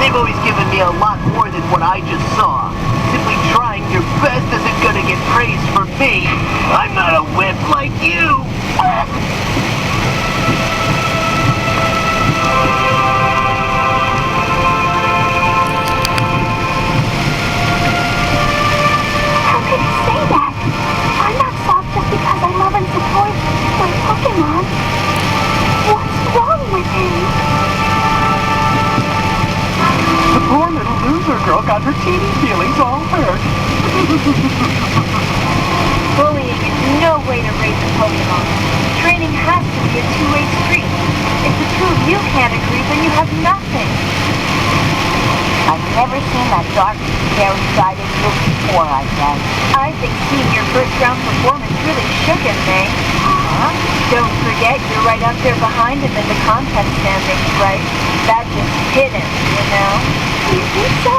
They've always given me a lot more than what I just saw. Simply trying your best isn't gonna get praise from me. I'm not a wimp like you! How could you say that? I'm not soft just because I love and support my Pokemon. What's wrong with him? The poor little loser girl got her teeny feelings all hurt. Bullying is no way to raise a Pokemon. Training has to be a two-way street. If the two of you can't agree, then you have nothing. I've never seen that dark, scary side of you before, I guess. I think seeing your first-round performance really shook him, May. Huh? Don't forget, you're right up there behind him in the contest standings, right? That just hit him, you know? Do you think so?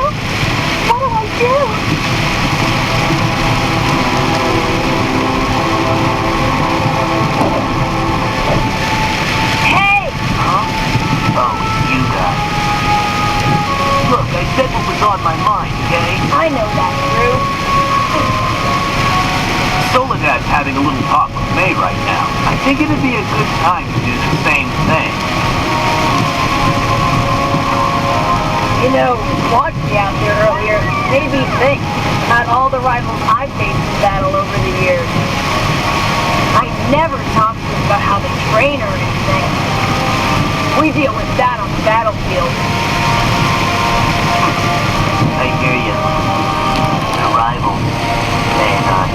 What do I do? Hey! Huh? Oh, it's you guys. Look, I said what was on my mind, okay? I know that, Drew. Soledad's having a little talk with May right now. I think it'd be a good time to do the same thing. You know, watching me out there earlier made me think about all the rivals I've faced in battle over the years. I never talk to them about how they train or anything. We deal with that on the battlefield. I hear you. The rivals, May and I.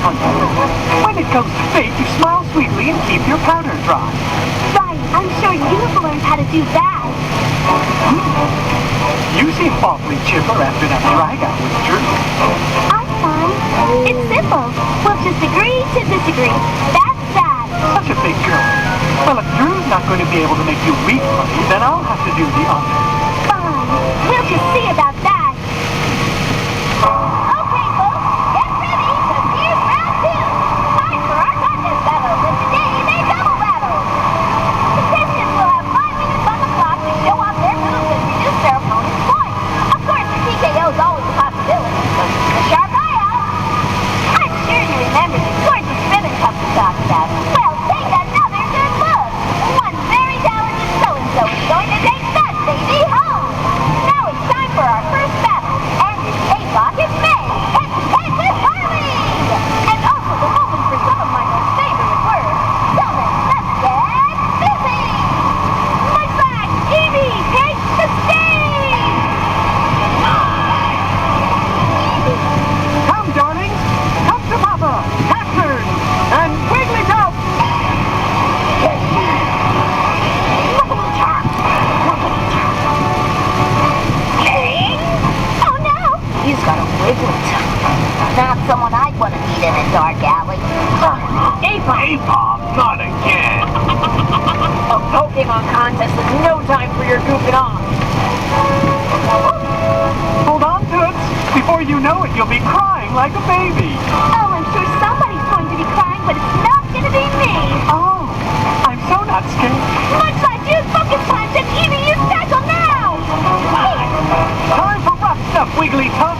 When it comes to fate, you smile sweetly and keep your powder dry. Right, I'm sure you've learned how to do that. You seem awfully chipper after that drag-out with Drew. I'm fine. It's simple. We'll just agree to disagree. That's that. Such a big girl. Well, if Drew's not going to be able to make you weep for me, then I'll have to do the honors. Fine. We'll just see about that. Okay, folks. Get ready, because here's round two. Time for our contest battles, and today they double battle. Contestants will have 5 minutes on the clock to show off their moves and reduce their opponent's points. Of course, the TKO is always a possibility, so keep a sharp eye out. I'm sure you remember the gorgeous ribbon cup we talked about. Well, take another good look. One very talented so-and-so is going to take that baby home. Now it's time for our first battle, and it's A-Block and May, head-to-head with Harley. And also the moment for some of my most favorite words. So then, let's get busy. Looks like Evie takes the stage. Come, darlings. Come to Papa. Captain. And Wigglytuff. Oh no! He's got a Wigglytuff. Not someone I'd want to meet in a dark alley. A-Pop, not again. A Pokemon contest is no time for your goofing off. Hold on, Toots. Before you know it, you'll be crying like a baby. Oh, I'm sure somebody's going to be crying, but it's not going to be me. Oh, I'm so not scared. Looks like you focus punch and Evie, you tackle now! Time for rough stuff, Wigglytuff.